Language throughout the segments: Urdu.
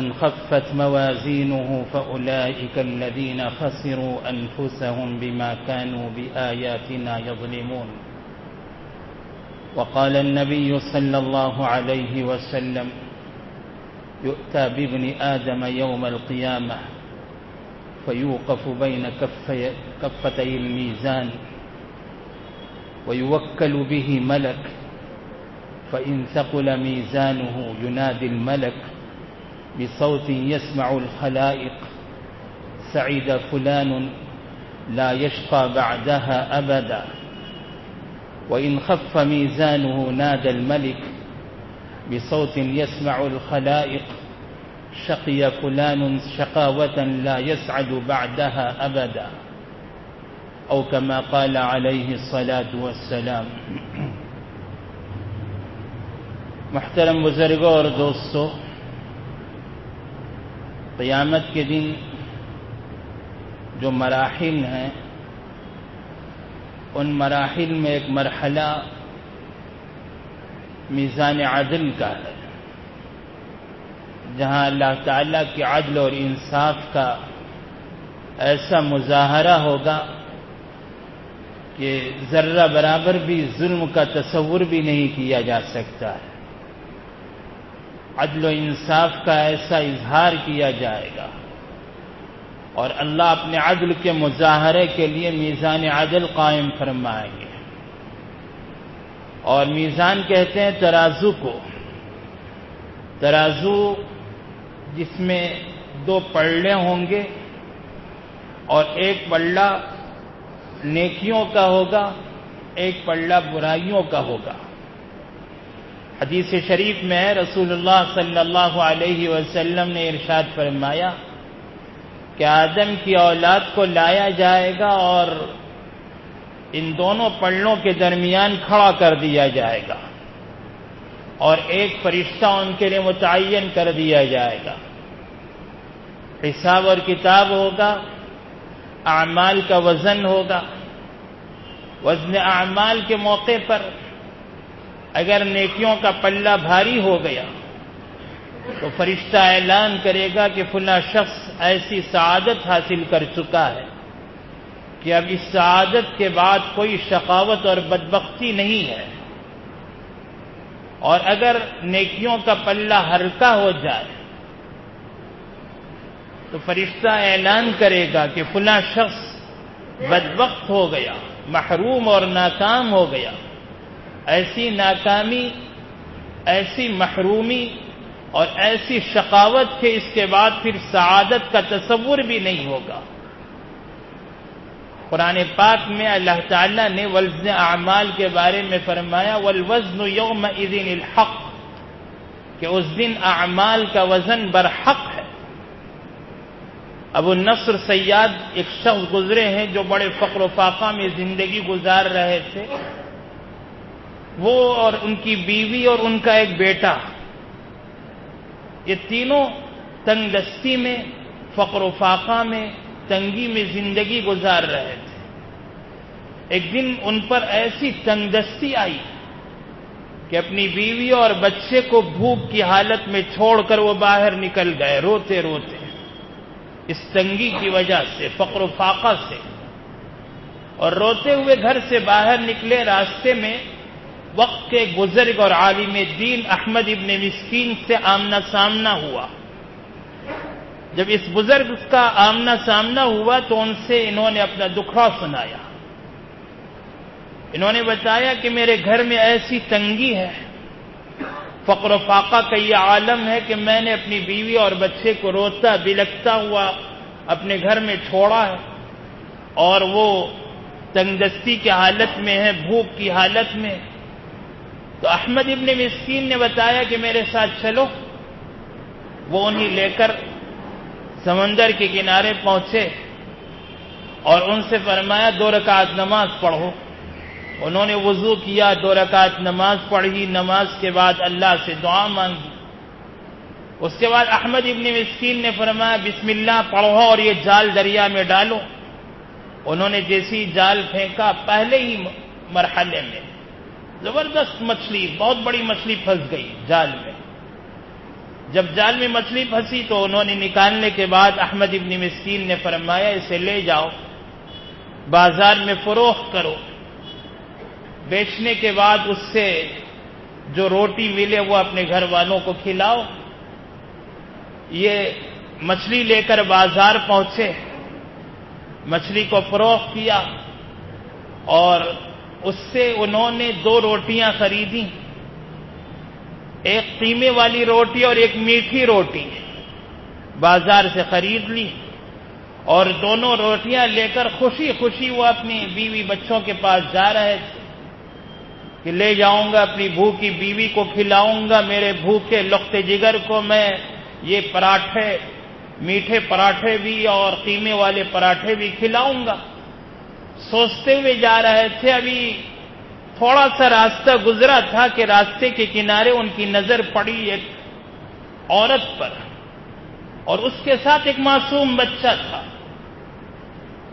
من خفت موازينه فأولئك الذين خسروا أنفسهم بما كانوا بآياتنا يظلمون. وقال النبي صلى الله عليه وسلم: يؤتى بابن آدم يوم القيامة فيوقف بين كفتي الميزان ويوكل به ملك، فإن ثقل ميزانه ينادي الملك بصوت يسمع الخلائق: سعيد فلان لا يشقى بعدها أبدا. وإن خف ميزانه نادى الملك بصوت يسمع الخلائق: شقي فلان شقاوة لا يسعد بعدها أبدا، أو كما قال عليه الصلاة والسلام. محترم بزرگوں اور دوستو، قیامت کے دن جو مراحل ہیں، ان مراحل میں ایک مرحلہ میزان عدل کا ہے، جہاں اللہ تعالیٰ کی عدل اور انصاف کا ایسا مظاہرہ ہوگا کہ ذرہ برابر بھی ظلم کا تصور بھی نہیں کیا جا سکتا ہے. عدل و انصاف کا ایسا اظہار کیا جائے گا، اور اللہ اپنے عدل کے مظاہرے کے لیے میزان عدل قائم فرمائیں گے. اور میزان کہتے ہیں ترازو کو، ترازو جس میں دو پلڑے ہوں گے، اور ایک پلڑا نیکیوں کا ہوگا، ایک پلڑا برائیوں کا ہوگا. حدیث شریف میں ہے، رسول اللہ صلی اللہ علیہ وسلم نے ارشاد فرمایا کہ آدم کی اولاد کو لایا جائے گا اور ان دونوں پلڑوں کے درمیان کھڑا کر دیا جائے گا، اور ایک فرشتہ ان کے لیے متعین کر دیا جائے گا. حساب اور کتاب ہوگا، اعمال کا وزن ہوگا. وزن اعمال کے موقع پر اگر نیکیوں کا پلہ بھاری ہو گیا تو فرشتہ اعلان کرے گا کہ فلاں شخص ایسی سعادت حاصل کر چکا ہے کہ اب اس سعادت کے بعد کوئی شقاوت اور بدبختی نہیں ہے. اور اگر نیکیوں کا پلہ ہلکا ہو جائے تو فرشتہ اعلان کرے گا کہ فلاں شخص بدبخت ہو گیا، محروم اور ناکام ہو گیا. ایسی ناکامی، ایسی محرومی اور ایسی شقاوت کہ اس کے بعد پھر سعادت کا تصور بھی نہیں ہوگا. قرآن پاک میں اللہ تعالیٰ نے وزن اعمال کے بارے میں فرمایا والوزن یومئذ الحق، کہ اس دن اعمال کا وزن برحق ہے. ابو النصر سیاد ایک شخص گزرے ہیں جو بڑے فقر و فاقہ میں زندگی گزار رہے تھے. وہ اور ان کی بیوی اور ان کا ایک بیٹا، یہ تینوں تنگ دستی میں، فقر و فاقہ میں، تنگی میں زندگی گزار رہے تھے. ایک دن ان پر ایسی تنگ دستی آئی کہ اپنی بیوی اور بچے کو بھوک کی حالت میں چھوڑ کر وہ باہر نکل گئے روتے روتے، اس تنگی کی وجہ سے، فقر و فاقہ سے. اور روتے ہوئے گھر سے باہر نکلے. راستے میں وقت کے بزرگ اور عالم دین احمد ابن مسکین سے آمنا سامنا ہوا. جب اس بزرگ کا آمنا سامنا ہوا تو ان سے انہوں نے اپنا دکھڑا سنایا. انہوں نے بتایا کہ میرے گھر میں ایسی تنگی ہے، فقر و فاقہ کا یہ عالم ہے کہ میں نے اپنی بیوی اور بچے کو روتا بلکتا ہوا اپنے گھر میں چھوڑا ہے، اور وہ تنگ دستی کی حالت میں ہے، بھوک کی حالت میں. تو احمد ابن مسکین نے بتایا کہ میرے ساتھ چلو. وہ انہیں لے کر سمندر کے کنارے پہنچے اور ان سے فرمایا 2 رکعت نماز پڑھو. انہوں نے وضو کیا، 2 رکعت نماز پڑھی. نماز کے بعد اللہ سے دعا مانگی. اس کے بعد احمد ابن مسکین نے فرمایا بسم اللہ پڑھو اور یہ جال دریا میں ڈالو. انہوں نے جیسی جال پھینکا، پہلے ہی مرحلے میں زبردست مچھلی، بہت بڑی مچھلی پھنس گئی جال میں. جب جال میں مچھلی پھنسی تو انہوں نے نکالنے کے بعد احمد ابن مسکین نے فرمایا اسے لے جاؤ بازار میں فروخت کرو، بیچنے کے بعد اس سے جو روٹی ملے وہ اپنے گھر والوں کو کھلاؤ۔ یہ مچھلی لے کر بازار پہنچے، مچھلی کو فروخت کیا اور اس سے انہوں نے 2 روٹیاں خریدی، ایک قیمے والی روٹی اور ایک میٹھی روٹی بازار سے خرید لی، اور دونوں روٹیاں لے کر خوشی خوشی وہ اپنی بیوی بچوں کے پاس جا رہے تھے کہ لے جاؤں گا اپنی بھوکی بیوی کو کھلاؤں گا، میرے بھوکے لقطے جگر کو میں یہ پراٹھے، میٹھے پراٹھے بھی اور قیمے والے پراٹھے بھی کھلاؤں گا۔ سوچتے ہوئے جا رہے تھے، ابھی تھوڑا سا راستہ گزرا تھا کہ راستے کے کنارے ان کی نظر پڑی ایک عورت پر، اور اس کے ساتھ ایک معصوم بچہ تھا۔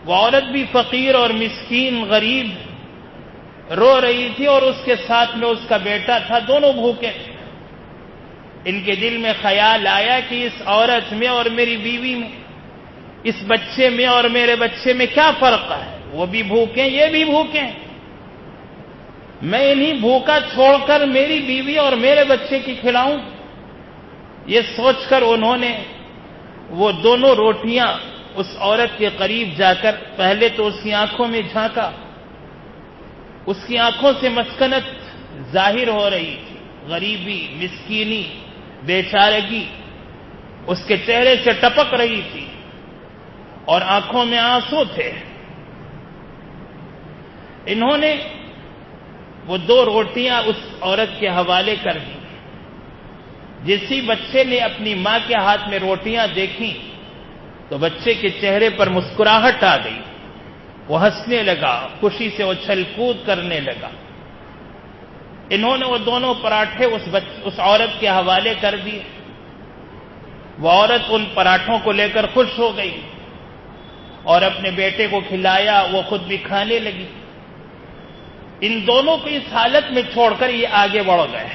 وہ عورت بھی فقیر اور مسکین غریب رو رہی تھی، اور اس کے ساتھ میں اس کا بیٹا تھا، دونوں بھوکے تھے۔ ان کے دل میں خیال آیا کہ اس عورت میں اور میری بیوی میں، اس بچے میں اور میرے بچے میں کیا فرق ہے؟ وہ بھی بھوکے یہ بھی بھوکے، میں انہیں بھوکا چھوڑ کر میری بیوی اور میرے بچے کی کھلاؤں؟ یہ سوچ کر انہوں نے وہ دونوں روٹیاں اس عورت کے قریب جا کر پہلے تو اس کی آنکھوں میں جھانکا، اس کی آنکھوں سے مسکنت ظاہر ہو رہی تھی، غریبی، مسکینی، بیچارگی اس کے چہرے سے ٹپک رہی تھی اور آنکھوں میں آنسو تھے۔ انہوں نے وہ 2 روٹیاں اس عورت کے حوالے کر دی۔ جس ہی بچے نے اپنی ماں کے ہاتھ میں روٹیاں دیکھیں تو بچے کے چہرے پر مسکراہٹ آ گئی، وہ ہنسنے لگا، خوشی سے اچھل کود کرنے لگا۔ انہوں نے وہ دونوں پراٹھے اس عورت کے حوالے کر دیے۔ وہ عورت ان پراٹھوں کو لے کر خوش ہو گئی اور اپنے بیٹے کو کھلایا، وہ خود بھی کھانے لگی۔ ان دونوں کو اس حالت میں چھوڑ کر یہ آگے بڑھ گئے۔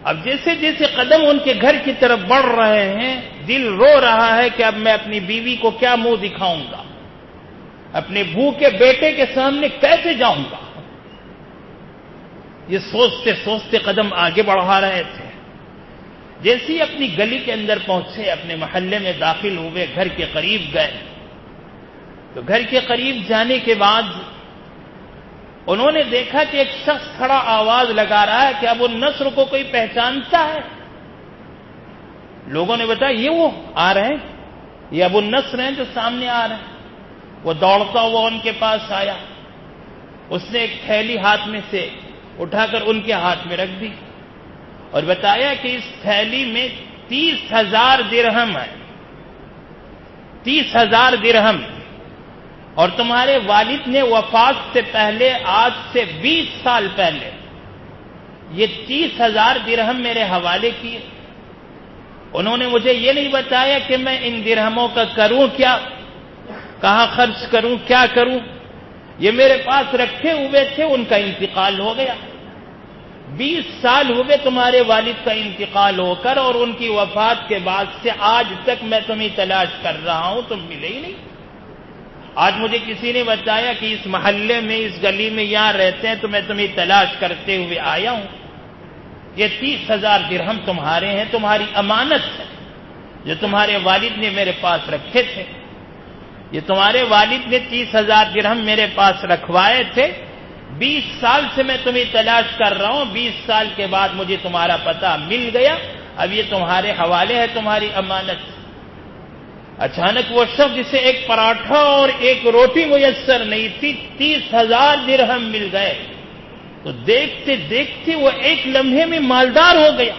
اب جیسے جیسے قدم ان کے گھر کی طرف بڑھ رہے ہیں، دل رو رہا ہے کہ اب میں اپنی بیوی کو کیا منہ دکھاؤں گا، اپنے بھوکے بیٹے کے سامنے کیسے جاؤں گا؟ یہ سوچتے سوچتے قدم آگے بڑھا رہے تھے۔ جیسے ہی اپنی گلی کے اندر پہنچے، اپنے محلے میں داخل ہوئے، گھر کے قریب گئے تو گھر کے قریب جانے کے بعد انہوں نے دیکھا کہ ایک شخص کھڑا آواز لگا رہا ہے کہ ابو النصر کو کوئی پہچانتا ہے؟ لوگوں نے بتایا یہ وہ آ رہے ہیں، یہ ابو النصر ہیں جو سامنے آ رہے ہیں۔ وہ دوڑتا ہوا ان کے پاس آیا، اس نے ایک تھیلی ہاتھ میں سے اٹھا کر ان کے ہاتھ میں رکھ دی اور بتایا کہ اس تھیلی میں 30,000 درہم ہے، 30,000 درہم، اور تمہارے والد نے وفات سے پہلے، آج سے 20 سال پہلے، یہ 30,000 درہم میرے حوالے کیے۔ انہوں نے مجھے یہ نہیں بتایا کہ میں ان درہموں کا کروں کیا، کہاں خرچ کروں، کیا کروں، یہ میرے پاس رکھے ہوئے تھے، ان کا انتقال ہو گیا۔ 20 سال ہوئے تمہارے والد کا انتقال ہو کر، اور ان کی وفات کے بعد سے آج تک میں تمہیں تلاش کر رہا ہوں، تم ملے ہی نہیں۔ آج مجھے کسی نے بتایا کہ اس محلے میں، اس گلی میں یہاں رہتے ہیں، تو میں تمہیں تلاش کرتے ہوئے آیا ہوں۔ یہ 30,000 درہم تمہارے ہیں، تمہاری امانت ہے جو تمہارے والد نے میرے پاس رکھے تھے۔ یہ تمہارے والد نے 30,000 درہم میرے پاس رکھوائے تھے، 20 سال سے میں تمہیں تلاش کر رہا ہوں، 20 سال کے بعد مجھے تمہارا پتہ مل گیا، اب یہ تمہارے حوالے ہے، تمہاری امانت۔ اچانک وہ شخص جسے ایک پراٹھا اور ایک روٹی میسر نہیں تھی، 30,000 درہم مل گئے، تو دیکھتے دیکھتے وہ ایک لمحے میں مالدار ہو گیا۔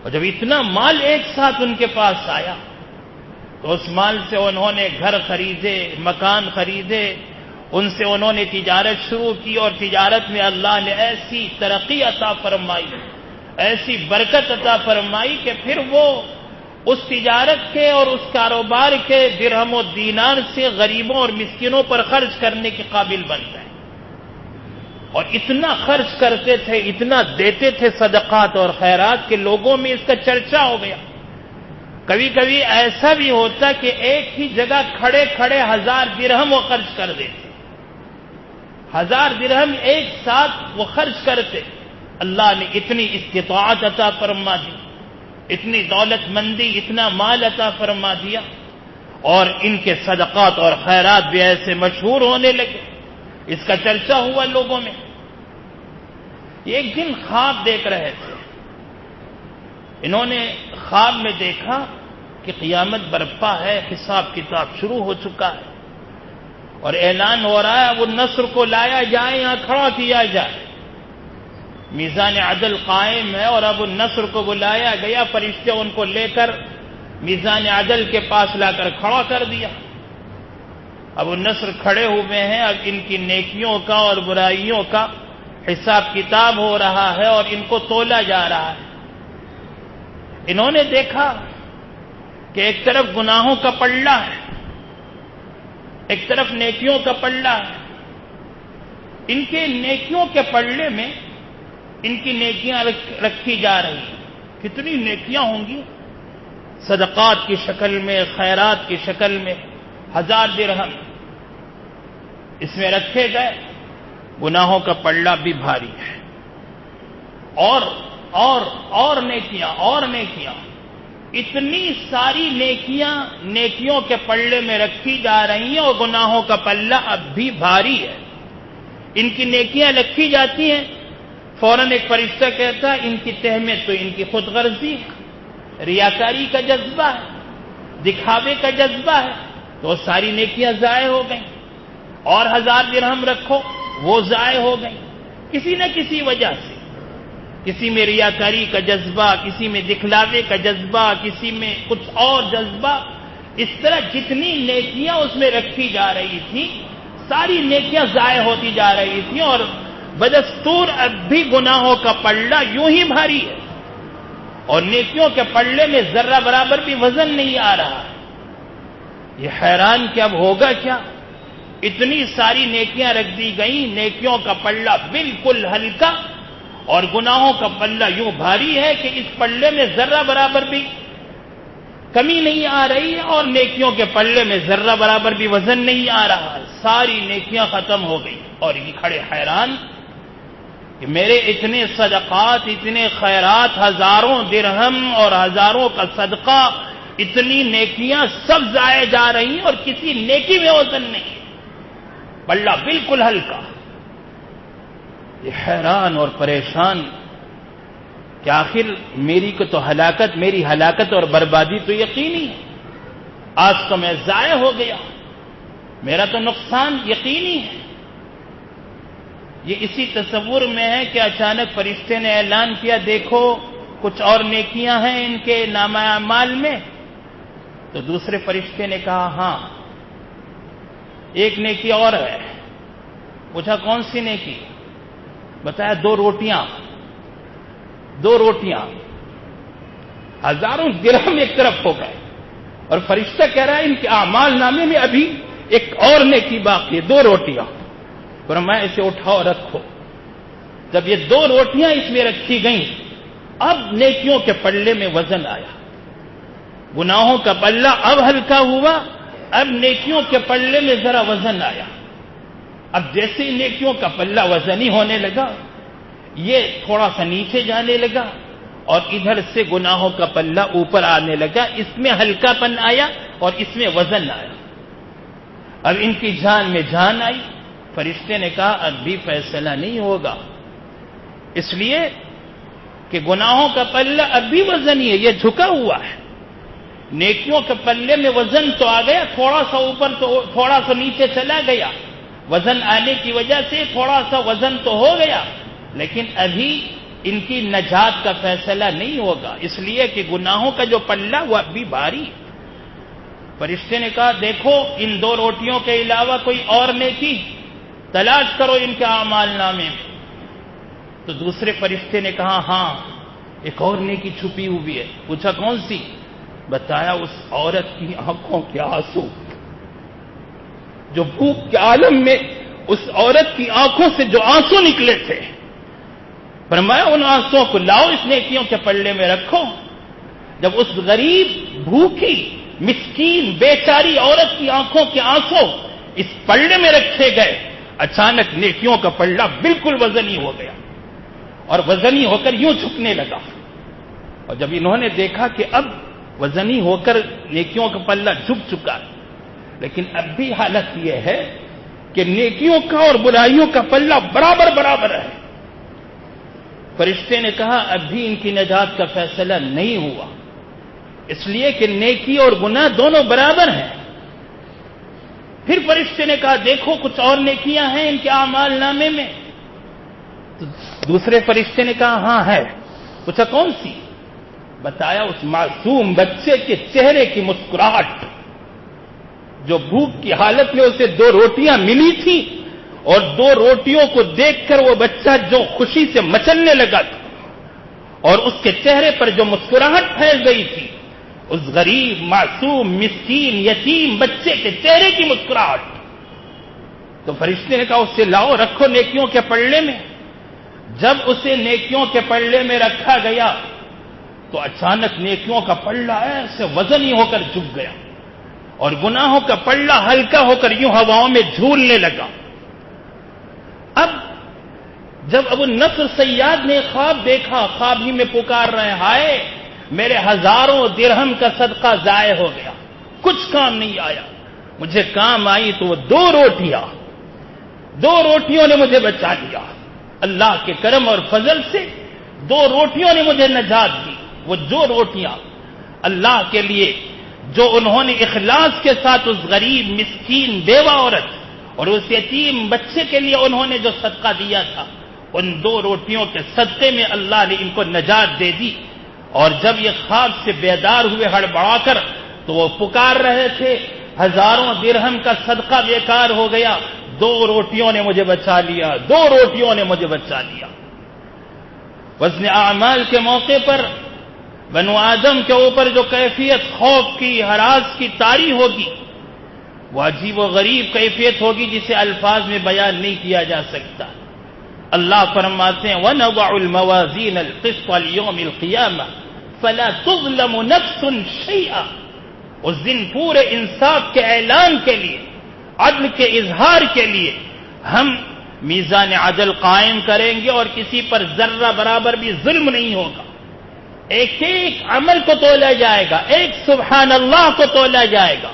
اور جب اتنا مال ایک ساتھ ان کے پاس آیا تو اس مال سے انہوں نے گھر خریدے، مکان خریدے، ان سے انہوں نے تجارت شروع کی، اور تجارت میں اللہ نے ایسی ترقی عطا فرمائی، ایسی برکت عطا فرمائی کہ پھر وہ اس تجارت کے اور اس کاروبار کے درہم و دینار سے غریبوں اور مسکینوں پر خرچ کرنے کے قابل بن گئے۔ اور اتنا خرچ کرتے تھے، اتنا دیتے تھے صدقات اور خیرات کہ لوگوں میں اس کا چرچا ہو گیا۔ کبھی کبھی ایسا بھی ہوتا کہ ایک ہی جگہ کھڑے کھڑے 1000 درہم وہ خرچ کر دیتے، 1000 درہم ایک ساتھ وہ خرچ کرتے۔ اللہ نے اتنی استطاعت عطا فرما دی، اتنی دولت مندی، اتنا مال عطا فرما دیا، اور ان کے صدقات اور خیرات بھی ایسے مشہور ہونے لگے، اس کا چرچا ہوا لوگوں میں۔ ایک دن خواب دیکھ رہے تھے، انہوں نے خواب میں دیکھا کہ قیامت برپا ہے، حساب کتاب شروع ہو چکا ہے، اور اعلان ہو رہا ہے ابو النصر کو لایا جائے، یہاں کھڑا کیا جائے۔ میزان عدل قائم ہے اور ابو النصر کو بلایا گیا، فرشتے ان کو لے کر میزان عدل کے پاس لا کر کھڑا کر دیا۔ ابو النصر کھڑے ہوئے ہیں، اب ان کی نیکیوں کا اور برائیوں کا حساب کتاب ہو رہا ہے اور ان کو تولا جا رہا ہے۔ انہوں نے دیکھا کہ ایک طرف گناہوں کا پلڑا ہے، ایک طرف نیکیوں کا پلڑا ہے۔ ان کے نیکیوں کے پلڑے میں ان کی نیکیاں رکھی جا رہی ہیں۔ کتنی نیکیاں ہوں گی؟ صدقات کی شکل میں، خیرات کی شکل میں 1000 درہم اس میں رکھے گئے۔ گناہوں کا پلڑا بھی بھاری ہے، اور نیکیاں، اتنی ساری نیکیوں کے پلڑے میں رکھی جا رہی ہیں، اور گناہوں کا پلڑا اب بھی بھاری ہے۔ ان کی نیکیاں رکھی جاتی ہیں، فوراً ایک فرشتہ کہتا ہے ان کی تہ میں تو ان کی خود غرضی ہے، ریاکاری کا جذبہ ہے، دکھاوے کا جذبہ ہے، تو ساری نیکیاں ضائع ہو گئیں۔ اور 1000 درہم رکھو، وہ ضائع ہو گئیں کسی نہ کسی وجہ سے۔ کسی میں ریاکاری کا جذبہ، کسی میں دکھلاوے کا جذبہ، کسی میں کچھ اور جذبہ، اس طرح جتنی نیکیاں اس میں رکھی جا رہی تھی، ساری نیکیاں ضائع ہوتی جا رہی تھیں، اور بدستور اب بھی گناہوں کا پلڑا یوں ہی بھاری ہے، اور نیکیوں کے پلڑے میں ذرہ برابر بھی وزن نہیں آ رہا۔ یہ حیران کہ اب ہوگا کیا؟ اتنی ساری نیکیاں رکھ دی گئیں، نیکیوں کا پلڑا بالکل ہلکا، اور گناہوں کا پلڑا یوں بھاری ہے کہ اس پلڑے میں ذرہ برابر بھی کمی نہیں آ رہی ہے، اور نیکیوں کے پلڑے میں ذرہ برابر بھی وزن نہیں آ رہا۔ ساری نیکیاں ختم ہو گئی، اور یہ کھڑے حیران کہ میرے اتنے صدقات، اتنے خیرات، 1000 درہم اور 1000 کا صدقہ، اتنی نیکیاں سب ضائع جا رہی ہیں، اور کسی نیکی میں وزن نہیں، پلڑا بالکل ہلکا۔ یہ حیران اور پریشان کہ آخر میری ہلاکت اور بربادی تو یقینی ہے، آج تو میں ضائع ہو گیا، میرا تو نقصان یقینی ہے۔ یہ اسی تصور میں ہے کہ اچانک فرشتے نے اعلان کیا دیکھو کچھ اور نیکیاں ہیں ان کے نامہ اعمال میں، تو دوسرے فرشتے نے کہا ہاں ایک نیکی اور ہے۔ پوچھا کون سی نیکی؟ بتایا 2 روٹیاں، 1000 درہم ایک طرف ہو گئے، اور فرشتہ کہہ رہا ہے ان کے اعمال نامے میں ابھی ایک اور نیکی باقی ہے، 2 روٹیاں۔ فرمایا اسے اٹھاؤ رکھو۔ جب یہ 2 روٹیاں اس میں رکھی گئیں، اب نیکیوں کے پلڑے میں وزن آیا، گناہوں کا پلڑا اب ہلکا ہوا، اب نیکیوں کے پلڑے میں ذرا وزن آیا۔ اب جیسے نیکیوں کا پلڑا وزنی ہونے لگا، یہ تھوڑا سا نیچے جانے لگا، اور ادھر سے گناہوں کا پلڑا اوپر آنے لگا، اس میں ہلکا پن آیا اور اس میں وزن آیا۔ اب ان کی جان میں جان آئی۔ فرشتے نے کہا اب بھی فیصلہ نہیں ہوگا، اس لیے کہ گناہوں کا پلڑا اب بھی وزنی ہے، یہ جھکا ہوا ہے۔ نیکیوں کے پلڑے میں وزن تو آ گیا، تھوڑا سا اوپر تو تھوڑا سا نیچے چلا گیا، وزن آنے کی وجہ سے تھوڑا سا وزن تو ہو گیا، لیکن ابھی ان کی نجات کا فیصلہ نہیں ہوگا، اس لیے کہ گناہوں کا جو پلڑا وہ اب بھی بھاری ہے۔ فرشتے نے کہا دیکھو ان 2 روٹیوں کے علاوہ کوئی اور نیکی تلاش کرو ان کے اعمال نامے میں۔ تو دوسرے فرشتے نے کہا ہاں ایک اور نیکی چھپی ہوئی ہے۔ پوچھا کون سی؟ بتایا اس عورت کی آنکھوں کے آنسو جو بھوک کے عالم میں اس عورت کی آنکھوں سے جو آنسو نکلے تھے، فرمایا ان آنسوؤں کو لاؤ، اس نیکیوں کے پلڑے میں رکھو۔ جب اس غریب، بھوکی، مسکین، بیچاری عورت کی آنکھوں کے آنسو اس پلڑے میں رکھے گئے، اچانک نیکیوں کا پلڑا بالکل وزنی ہو گیا اور وزنی ہو کر یوں جھکنے لگا۔ اور جب انہوں نے دیکھا کہ اب وزنی ہو کر نیکیوں کا پلڑا جھک چکا، لیکن اب بھی حالت یہ ہے کہ نیکیوں کا اور برائیوں کا پلڑا برابر برابر ہے، فرشتے نے کہا اب بھی ان کی نجات کا فیصلہ نہیں ہوا، اس لیے کہ نیکی اور گناہ دونوں برابر ہیں۔ پھر فرشتے نے کہا دیکھو کچھ اور نیکیاں ہیں ان کے اعمال نامے میں؟ تو دوسرے فرشتے نے کہا ہاں ہے۔ پوچھا کون سی؟ بتایا اس معصوم بچے کے چہرے کی مسکراہٹ، جو بھوک کی حالت میں اسے 2 روٹیاں ملی تھی اور 2 روٹیوں کو دیکھ کر وہ بچہ جو خوشی سے مچلنے لگا تھا، اور اس کے چہرے پر جو مسکراہٹ پھیل گئی تھی، اس غریب، معصوم، مسکین، یتیم بچے کے چہرے کی مسکراہٹ۔ تو فرشتے نے کہا اسے لاؤ، رکھو نیکیوں کے پلڑے میں۔ جب اسے نیکیوں کے پلڑے میں رکھا گیا تو اچانک نیکیوں کا پلڑا ایسے وزنی ہو کر جھک گیا اور گناہوں کا پلڑا ہلکا ہو کر یوں ہواؤں میں جھولنے لگا۔ اب جب ابو النصر صیاد نے خواب دیکھا، خواب ہی میں پکار رہے ہائے میرے ہزاروں درہم کا صدقہ ضائع ہو گیا، کچھ کام نہیں آیا، مجھے کام آئی تو وہ 2 روٹیوں نے مجھے بچا لیا۔ اللہ کے کرم اور فضل سے 2 روٹیوں نے مجھے نجات دی۔ وہ جو روٹیاں اللہ کے لیے جو انہوں نے اخلاص کے ساتھ اس غریب، مسکین، بیوہ عورت اور اس یتیم بچے کے لیے انہوں نے جو صدقہ دیا تھا، ان 2 روٹیوں کے صدقے میں اللہ نے ان کو نجات دے دی۔ اور جب یہ خواب سے بیدار ہوئے ہڑبڑا کر تو وہ پکار رہے تھے ہزاروں درہم کا صدقہ بیکار ہو گیا، 2 روٹیوں نے مجھے بچا لیا، 2 روٹیوں نے مجھے بچا لیا۔ وزن اعمال کے موقع پر بنو آدم کے اوپر جو کیفیت خوف کی، ہراس کی طاری ہوگی، وہ عجیب و غریب کیفیت ہوگی جسے الفاظ میں بیان نہیں کیا جا سکتا۔ اللہ فرماتے ہیں وَنَضَعُ الْمَوَازِينَ الْقِسْطَ لِيَوْمِ الْقِيَامَةِ فَلَا تُظْلَمُ نَفْسٌ شَيْئًا۔ اس دن پورے انصاف کے اعلان کے لیے، عدل کے اظہار کے لیے ہم میزان عدل قائم کریں گے اور کسی پر ذرہ برابر بھی ظلم نہیں ہوگا۔ ایک ایک عمل کو تولا جائے گا، ایک سبحان اللہ کو تولا جائے گا،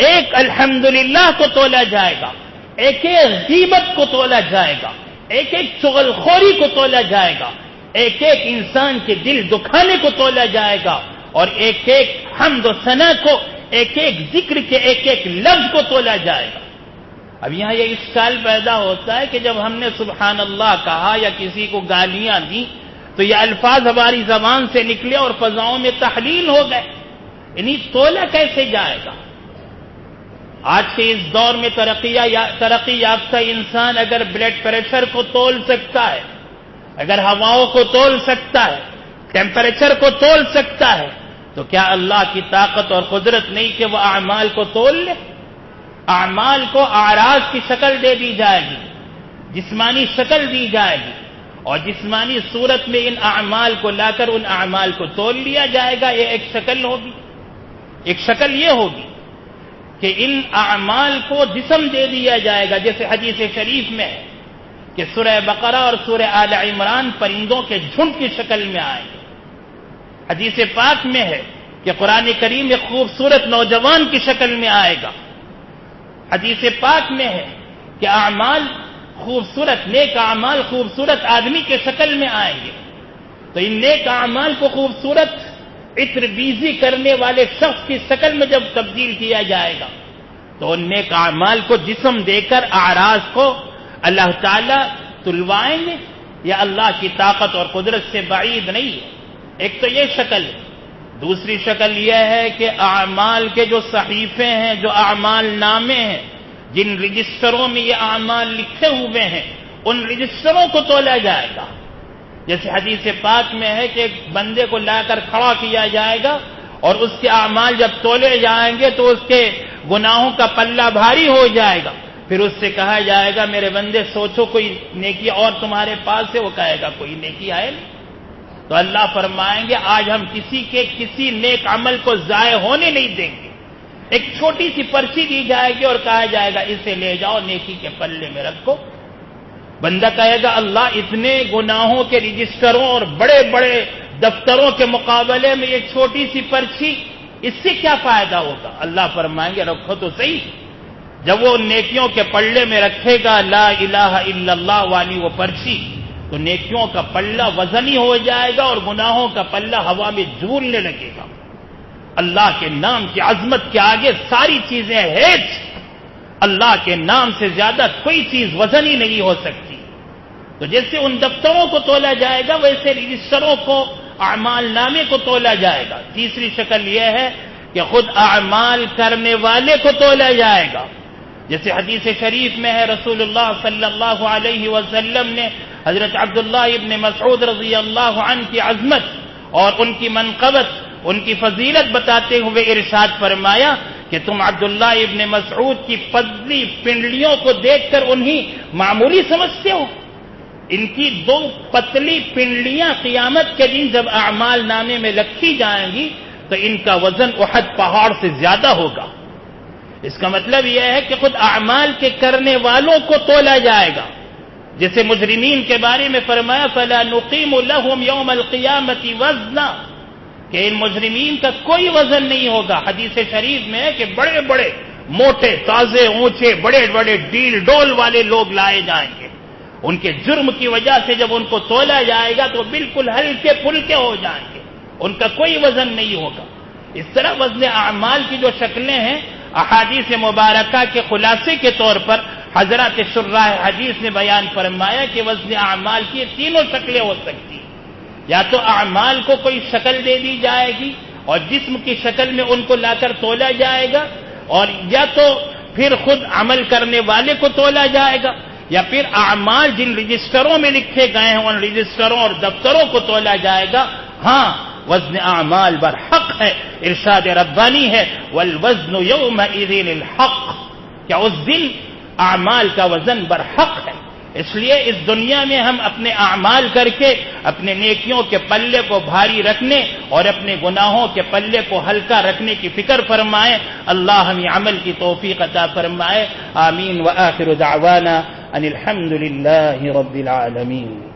ایک الحمدللہ کو تولا جائے گا، ایک ایک غیبت کو تولا جائے گا، ایک ایک چغلخوری کو تولا جائے گا، ایک ایک انسان کے دل دکھانے کو تولا جائے گا، اور ایک ایک حمد و ثنا کو، ایک ایک ذکر کے ایک ایک لفظ کو تولا جائے گا۔ اب یہاں یہ اشکال پیدا ہوتا ہے کہ جب ہم نے سبحان اللہ کہا یا کسی کو گالیاں دی تو یہ الفاظ ہماری زبان سے نکلے اور فضاؤں میں تحلیل ہو گئے، یعنی تولا کیسے جائے گا؟ آج کے اس دور میں ترقی یافتہ انسان اگر بلڈ پریشر کو تول سکتا ہے، اگر ہواؤں کو تول سکتا ہے، ٹیمپریچر کو تول سکتا ہے، تو کیا اللہ کی طاقت اور قدرت نہیں کہ وہ اعمال کو تول لے؟ اعمال کو اعراض کی شکل دے دی جائے گی، جسمانی شکل دی جائے گی، اور جسمانی صورت میں ان اعمال کو لا کر ان اعمال کو تول لیا جائے گا۔ یہ ایک شکل ہوگی۔ ایک شکل یہ ہوگی کہ ان اعمال کو جسم دے دیا جائے گا، جیسے حدیث شریف میں ہے کہ سورہ بقرہ اور سورہ آل عمران پرندوں کے جھنڈ کی شکل میں آئیں گے۔ حدیث پاک میں ہے کہ قرآن کریم ایک خوبصورت نوجوان کی شکل میں آئے گا۔ حدیث پاک میں ہے کہ اعمال خوبصورت، نیک اعمال خوبصورت آدمی کے شکل میں آئیں گے۔ تو ان نیک اعمال کو خوبصورت عطر بیزی کرنے والے شخص کی شکل میں جب تبدیل کیا جائے گا تو ان نیک اعمال کو جسم دے کر اعراض کو اللہ تعالیٰ تلوائیں گے، یا اللہ کی طاقت اور قدرت سے بعید نہیں ہے۔ ایک تو یہ شکل ہے۔ دوسری شکل یہ ہے کہ اعمال کے جو صحیفے ہیں، جو اعمال نامے ہیں، جن رجسٹروں میں یہ اعمال لکھے ہوئے ہیں، ان رجسٹروں کو تولا جائے گا۔ جیسے حدیث پاک میں ہے کہ ایک بندے کو لا کر کھڑا کیا جائے گا اور اس کے اعمال جب تولے جائیں گے تو اس کے گناہوں کا پلہ بھاری ہو جائے گا، پھر اس سے کہا جائے گا میرے بندے سوچو کوئی نیکی اور تمہارے پاس ہے، وہ کہے گا کوئی نیکی ہے نہیں. تو اللہ فرمائیں گے آج ہم کسی کے کسی نیک عمل کو ضائع ہونے نہیں دیں گے. ایک چھوٹی سی پرچی دی جائے گی اور کہا جائے گا اسے لے جاؤ نیکی کے پلے میں رکھو. بندہ کہے گا اللہ اتنے گناہوں کے رجسٹروں اور بڑے بڑے دفتروں کے مقابلے میں یہ چھوٹی سی پرچی، اس سے کیا فائدہ ہوگا؟ اللہ فرمائیں گے رکھو تو صحیح. جب وہ نیکیوں کے پلے میں رکھے گا لا الہ الا اللہ والی وہ پرچی، تو نیکیوں کا پلہ وزنی ہو جائے گا اور گناہوں کا پلہ ہوا میں جھولنے لگے گا. اللہ کے نام کی عظمت کے آگے ساری چیزیں ہیج. اللہ کے نام سے زیادہ کوئی چیز وزنی نہیں ہو سکتی. تو جیسے ان دفتروں کو تولا جائے گا ویسے رجسٹروں کو، اعمال نامے کو تولا جائے گا. تیسری شکل یہ ہے کہ خود اعمال کرنے والے کو تولا جائے گا. جیسے حدیث شریف میں ہے رسول اللہ صلی اللہ علیہ وسلم نے حضرت عبداللہ ابن مسعود رضی اللہ عنہ کی عظمت اور ان کی منقبت، ان کی فضیلت بتاتے ہوئے ارشاد فرمایا کہ تم عبداللہ ابن مسعود کی پتلی پنڈلیوں کو دیکھ کر انہیں معمولی سمجھتے ہو؟ ان کی دو پتلی پنڈلیاں قیامت کے دن جب اعمال نامے میں رکھی جائیں گی تو ان کا وزن احد پہاڑ سے زیادہ ہوگا. اس کا مطلب یہ ہے کہ خود اعمال کے کرنے والوں کو تولا جائے گا. جیسے مجرمین کے بارے میں فرمایا فَلَا نُقِيمُ لَهُمْ يَوْمَ الْقِيَامَةِ وَزْنًا، کہ ان مجرمین کا کوئی وزن نہیں ہوگا. حدیث شریف میں ہے کہ بڑے بڑے موٹے تازے اونچے بڑے بڑے ڈیل ڈول والے لوگ لائے جائیں گے. ان کے جرم کی وجہ سے جب ان کو تولا جائے گا تو بالکل ہلکے پھلکے ہو جائیں گے، ان کا کوئی وزن نہیں ہوگا. اس طرح وزن اعمال کی جو شکلیں ہیں احادیث مبارکہ کے خلاصے کے طور پر حضرات شراح حدیث نے بیان فرمایا کہ وزن اعمال کی تینوں شکلیں ہو سکتی ہیں. یا تو اعمال کو کوئی شکل دے دی جائے گی اور جسم کی شکل میں ان کو لا کر تولا جائے گا، اور یا تو پھر خود عمل کرنے والے کو تولا جائے گا، یا پھر اعمال جن رجسٹروں میں لکھے گئے ہیں ان رجسٹروں اور دفتروں کو تولا جائے گا. ہاں وزن اعمال برحق ہے. ارشاد ربانی ہے والوزن یومئذ الحق، کیا اس دن اعمال کا وزن برحق ہے. اس لیے اس دنیا میں ہم اپنے اعمال کر کے اپنے نیکیوں کے پلے کو بھاری رکھنے اور اپنے گناہوں کے پلے کو ہلکا رکھنے کی فکر فرمائیں. اللہ ہمیں عمل کی توفیق عطا فرمائے. آمین. وآخر دعوانا ان الحمد للہ رب العالمین.